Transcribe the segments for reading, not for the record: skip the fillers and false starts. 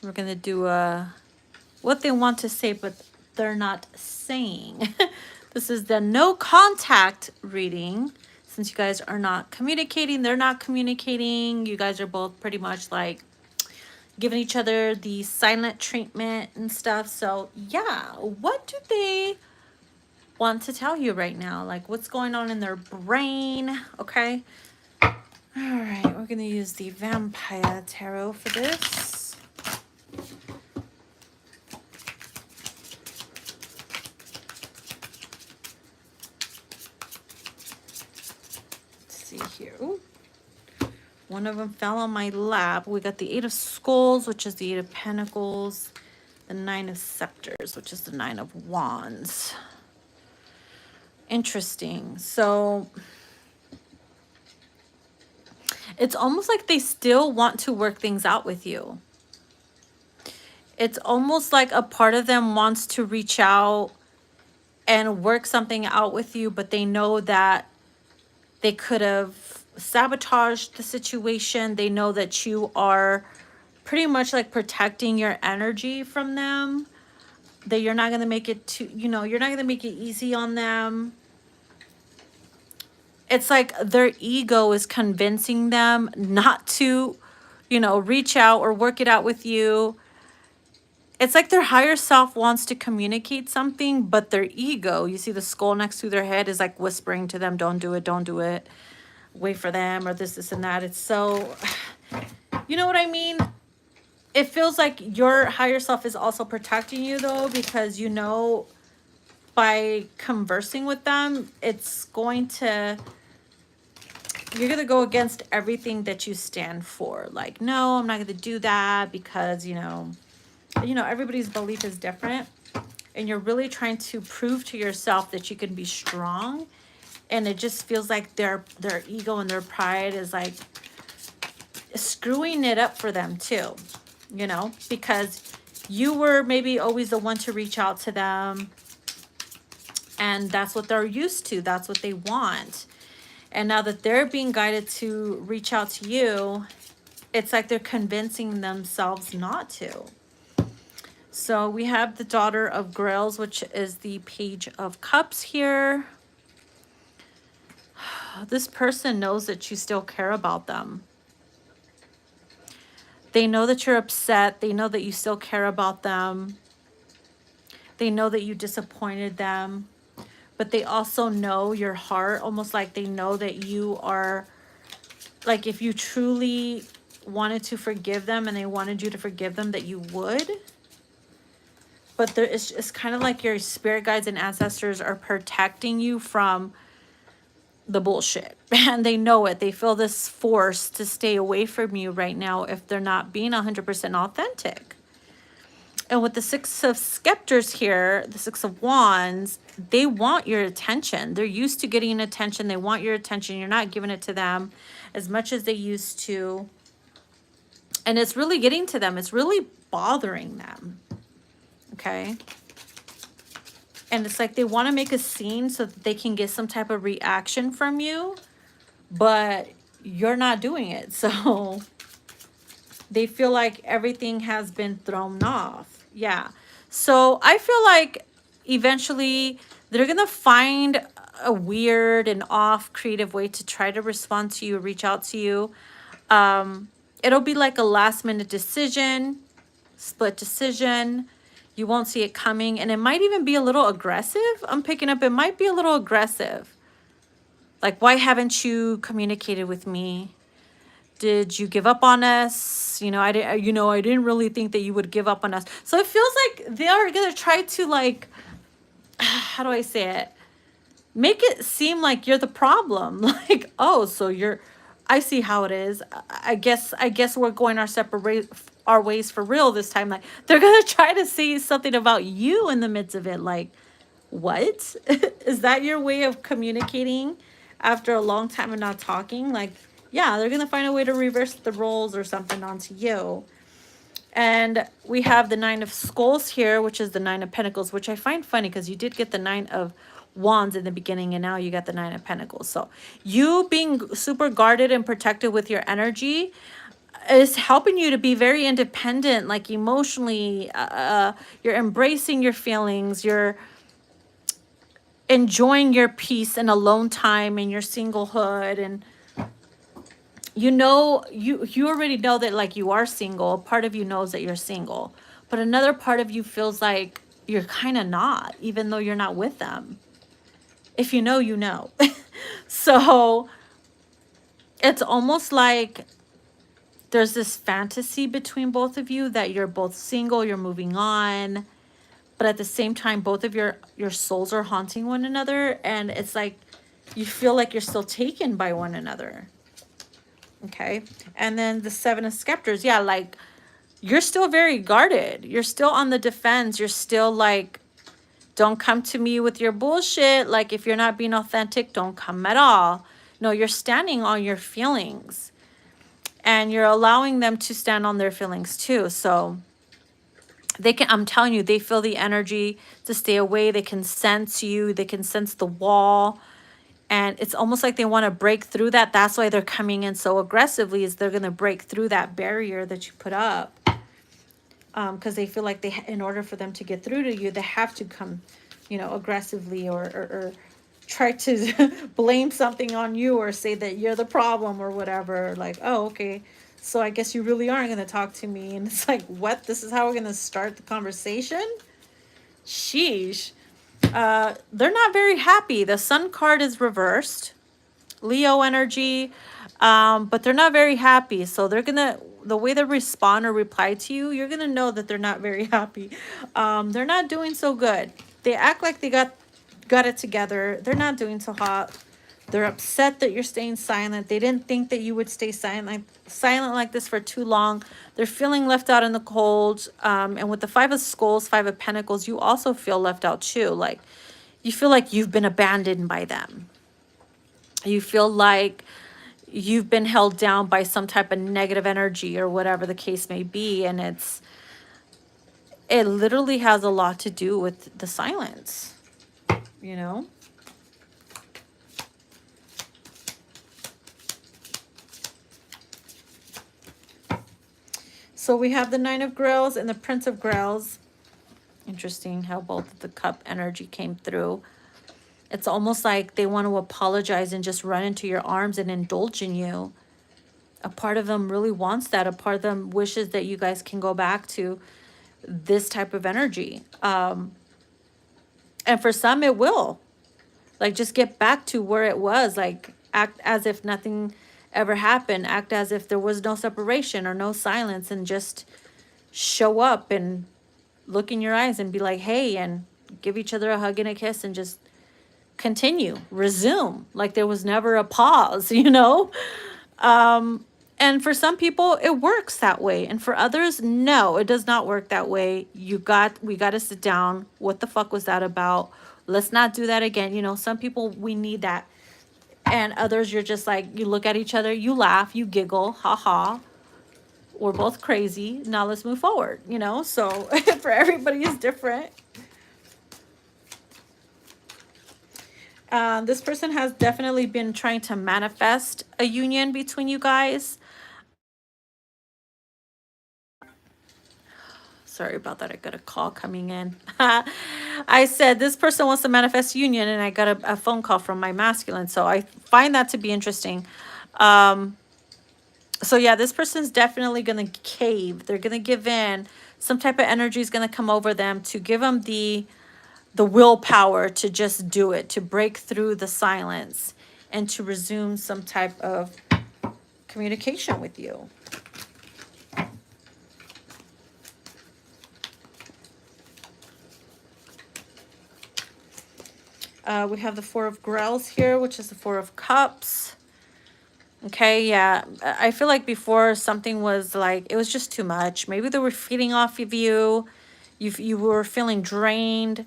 We're going to do what they want to say, but they're not saying. This is the no contact reading. Since you guys are not communicating, they're not communicating. You guys are both pretty much like giving each other the silent treatment and stuff. So yeah, what do they want to tell you right now? Like what's going on in their brain? Okay. All right, we're going to use the Vampire Tarot for this. Let's see here. Ooh. One of them fell on my lap. We got the Eight of Skulls, which is the Eight of Pentacles. The Nine of Scepters, which is the Nine of Wands. Interesting. So it's almost like they still want to work things out with you. It's almost like a part of them wants to reach out and work something out with you, but they know that they could have sabotaged the situation. They know that you are pretty much like protecting your energy from them, that you're not going to make it too, you know, you're not going to make it easy on them. It's like their ego is convincing them not to, you know, reach out or work it out with you. It's like their higher self wants to communicate something, but their ego, you see the skull next to their head, is like whispering to them, don't do it, don't do it. Wait for them, or this and that. It's so, you know what I mean? It feels like your higher self is also protecting you though, because you know by conversing with them, it's going to, you're going to go against everything that you stand for. Like, no, I'm not going to do that because, you know, everybody's belief is different. And you're really trying to prove to yourself that you can be strong. And it just feels like their ego and their pride is like screwing it up for them too, you know, because you were maybe always the one to reach out to them. And that's what they're used to. That's what they want. And now that they're being guided to reach out to you, it's like they're convincing themselves not to. So we have the Daughter of Grails, which is the Page of Cups here. This person knows that you still care about them. They know that you're upset. They know that you still care about them. They know that you disappointed them. But they also know your heart, almost like they know that you are, like if you truly wanted to forgive them and they wanted you to forgive them, that you would. But there is, it's kind of like your spirit guides and ancestors are protecting you from the bullshit. And they know it. They feel this force to stay away from you right now if they're not being 100% authentic. And with the Six of Scepters here, the Six of Wands, they want your attention. They're used to getting attention. They want your attention. You're not giving it to them as much as they used to. And it's really getting to them. It's really bothering them. Okay. And it's like they want to make a scene so that they can get some type of reaction from you, but you're not doing it. So they feel like everything has been thrown off. Yeah. So I feel like eventually they're going to find a weird and off creative way to try to respond to you, reach out to you. It'll be like a last minute decision, split decision. You won't see it coming. And it might even be a little aggressive. I'm picking up, it might be a little aggressive. Like, why haven't you communicated with me? Did you give up on us? I didn't really think that you would give up on us. So it feels like they are going to try to, like, how do I say it? Make it seem like you're the problem. Like, oh, so I see how it is. I guess we're going our ways for real this time. Like, they're going to try to say something about you in the midst of it. Like, what? Is that your way of communicating after a long time of not talking? Like, yeah, they're going to find a way to reverse the roles or something onto you. And we have the Nine of Skulls here, which is the Nine of Pentacles, which I find funny because you did get the Nine of Wands in the beginning and now you got the Nine of Pentacles. So you being super guarded and protected with your energy, is helping you to be very independent, like emotionally. You're embracing your feelings. You're enjoying your peace and alone time and your singlehood. And you know, you already know that, like, you are single. Part of you knows that you're single, but another part of you feels like you're kind of not, even though you're not with them. If you know, you know. So it's almost like there's this fantasy between both of you that you're both single, you're moving on, but at the same time, both of your souls are haunting one another, and it's like you feel like you're still taken by one another. Okay. And then the Seven of Scepters, yeah, like you're still very guarded. You're still on the defense. You're still like, don't come to me with your bullshit. Like, if you're not being authentic, don't come at all. No, you're standing on your feelings, and you're allowing them to stand on their feelings too. So they can, I'm telling you, they feel the energy to stay away. They can sense you. They can sense the wall. And it's almost like they want to break through that. That's why they're coming in so aggressively, is they're going to break through that barrier that you put up. Because they feel like in order for them to get through to you, they have to come, you know, aggressively, or try to blame something on you, or say that you're the problem or whatever. Like, oh, okay, so I guess you really aren't going to talk to me. And it's like, what? This is how we're going to start the conversation? Sheesh. They're not very happy. The Sun card is reversed. Leo energy. But they're not very happy. So they're going to, the way they respond or reply to you, you're going to know that they're not very happy. They're not doing so good. They act like they got it together. They're not doing so hot. They're upset that you're staying silent. They didn't think that you would stay silent like this for too long. They're feeling left out in the cold. And with the Five of Skulls, Five of Pentacles, you also feel left out too. Like, you feel like you've been abandoned by them. You feel like you've been held down by some type of negative energy or whatever the case may be. And it literally has a lot to do with the silence, you know? So we have the Nine of Grails and the Prince of Grails. Interesting how both of the cup energy came through. It's almost like they want to apologize and just run into your arms and indulge in you. A part of them really wants that. A part of them wishes that you guys can go back to this type of energy. And for some, it will. Like, just get back to where it was. Like, act as if nothing ever happened. Act as if there was no separation or no silence, and just show up and look in your eyes and be like, hey, and give each other a hug and a kiss, and just continue, resume, like there was never a pause, you know? And for some people, it works that way. And for others, no, it does not work that way. We got to sit down. What the fuck was that about? Let's not do that again. You know, some people, we need that. And others, you're just like, you look at each other, you laugh, you giggle, ha. We're both crazy. Now let's move forward, you know? So for everybody is different. This person has definitely been trying to manifest a union between you guys. Sorry about that. I got a call coming in. I said this person wants to manifest union, and I got a phone call from my masculine. So I find that to be interesting. So yeah, this person's definitely going to cave. They're going to give in. Some type of energy is going to come over them to give them the willpower to just do it, to break through the silence and to resume some type of communication with you. We have the Four of Grails here, which is the Four of Cups. Okay, yeah. I feel like before something was like, it was just too much. Maybe they were feeding off of you. You were feeling drained.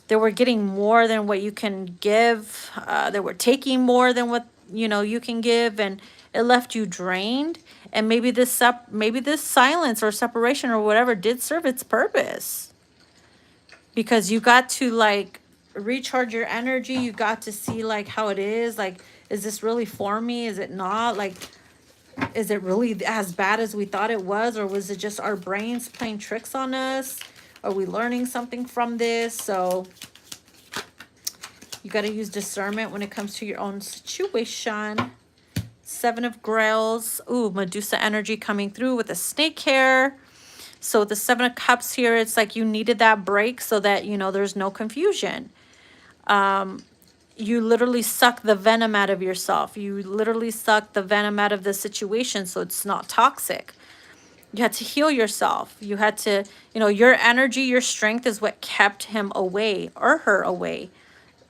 They were getting more than what you can give. They were taking more than what, you know, you can give, and it left you drained. And maybe this silence or separation or whatever did serve its purpose, because you got to like recharge your energy. You got to see like how it is. Like, is this really for me? Is it not? Like, Is it really as bad as we thought it was, or was it just our brains playing tricks on us? Are we learning something from this? So you got to use discernment when it comes to your own situation. Seven of Grails. Ooh, Medusa energy coming through with the snake hair. So the Seven of Cups here, it's like you needed that break so that, you know, there's no confusion. You literally suck the venom out of yourself. You literally suck the venom out of the situation so it's not toxic. You had to heal yourself. You had to, you know, your energy, your strength is what kept him away or her away,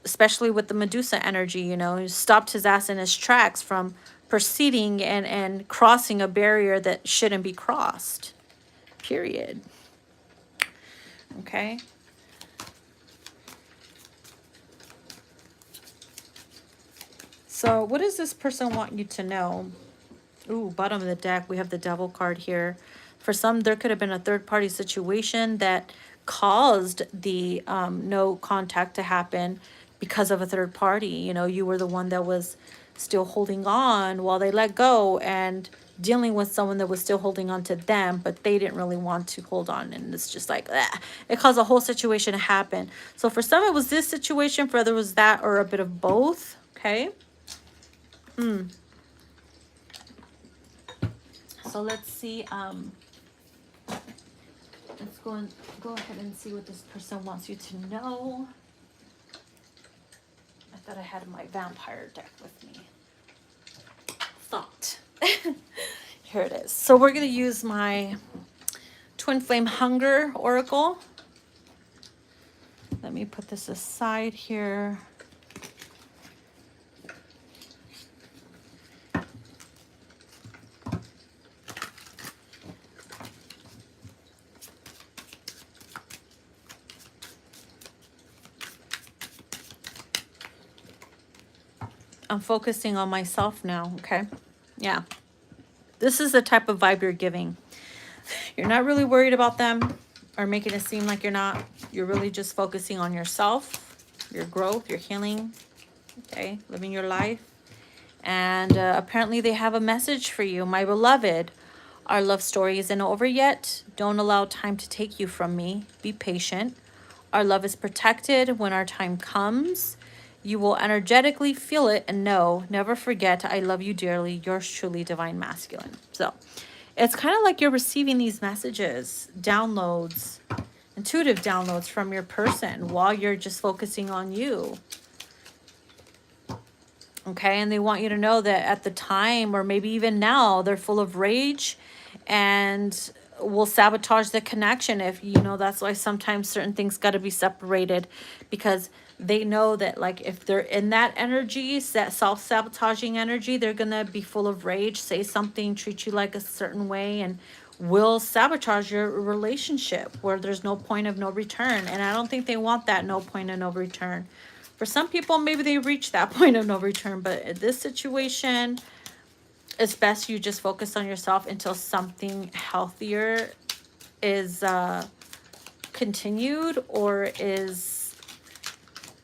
especially with the Medusa energy, you know, he stopped his ass in his tracks from proceeding and crossing a barrier that shouldn't be crossed, period. Okay. So what does this person want you to know? Ooh, bottom of the deck, we have the Devil card here. For some, there could have been a third-party situation that caused the no contact to happen because of a third party. You know, you were the one that was still holding on while they let go and dealing with someone that was still holding on to them, but they didn't really want to hold on. And it's just like, it caused a whole situation to happen. So for some, it was this situation. For others, it was that or a bit of both. Okay. So let's see, let's go ahead and see what this person wants you to know. I thought I had my vampire deck with me. Thought. Here it is. So we're going to use my Twin Flame Hunger Oracle. Let me put this aside here. I'm focusing on myself now, okay? Yeah. This is the type of vibe you're giving. You're not really worried about them or making it seem like you're not. You're really just focusing on yourself, your growth, your healing, okay? Living your life. And apparently they have a message for you. My beloved, our love story isn't over yet. Don't allow time to take you from me. Be patient. Our love is protected. When our time comes, you will energetically feel it and know, never forget, I love you dearly. Yours truly, Divine Masculine. So it's kind of like you're receiving these messages, downloads, intuitive downloads from your person while you're just focusing on you. Okay, and they want you to know that at the time, or maybe even now, they're full of rage and will sabotage the connection. If, you know, that's why sometimes certain things got to be separated, because they know that, like, if they're in that energy, that self-sabotaging energy, they're going to be full of rage, say something, treat you like a certain way, and will sabotage your relationship where there's no point of no return. And I don't think they want that no point of no return. For some people, maybe they reach that point of no return, but in this situation, it's best you just focus on yourself until something healthier is continued or is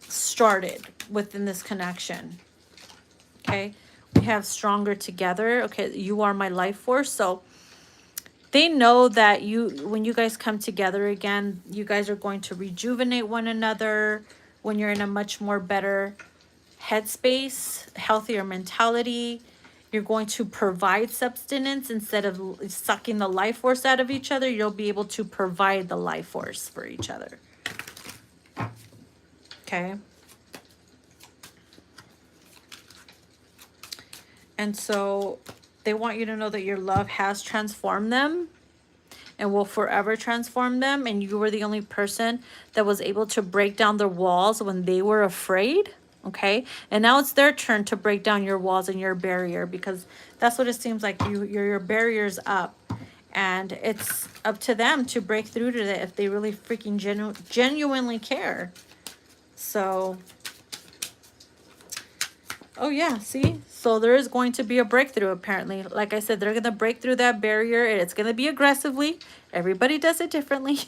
started within this connection. Okay, we have stronger together. Okay, you are my life force. So they know that when you guys come together again, you guys are going to rejuvenate one another when you're in a much more better headspace, healthier mentality. You're going to provide substance instead of sucking the life force out of each other. You'll be able to provide the life force for each other. Okay. And so they want you to know that your love has transformed them and will forever transform them. And you were the only person that was able to break down their walls when they were afraid. Okay. And now it's their turn to break down your walls and your barrier, because that's what it seems like. Your barrier's up, and it's up to them to break through to it if they really freaking genuinely care. So, oh yeah, see? So there is going to be a breakthrough, apparently. Like I said, they're going to break through that barrier, and it's going to be aggressively. Everybody does it differently.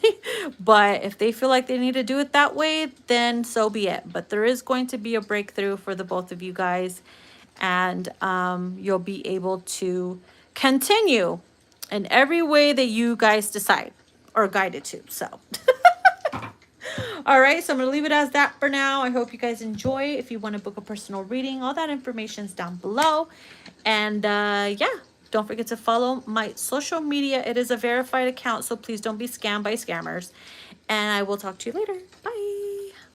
But if they feel like they need to do it that way, then so be it. But there is going to be a breakthrough for the both of you guys. And you'll be able to continue in every way that you guys decide or guided to. So, all right. So I'm going to leave it as that for now. I hope you guys enjoy. If you want to book a personal reading, all that information is down below. And yeah, don't forget to follow my social media. It is a verified account, so please don't be scammed by scammers. And I will talk to you later. Bye.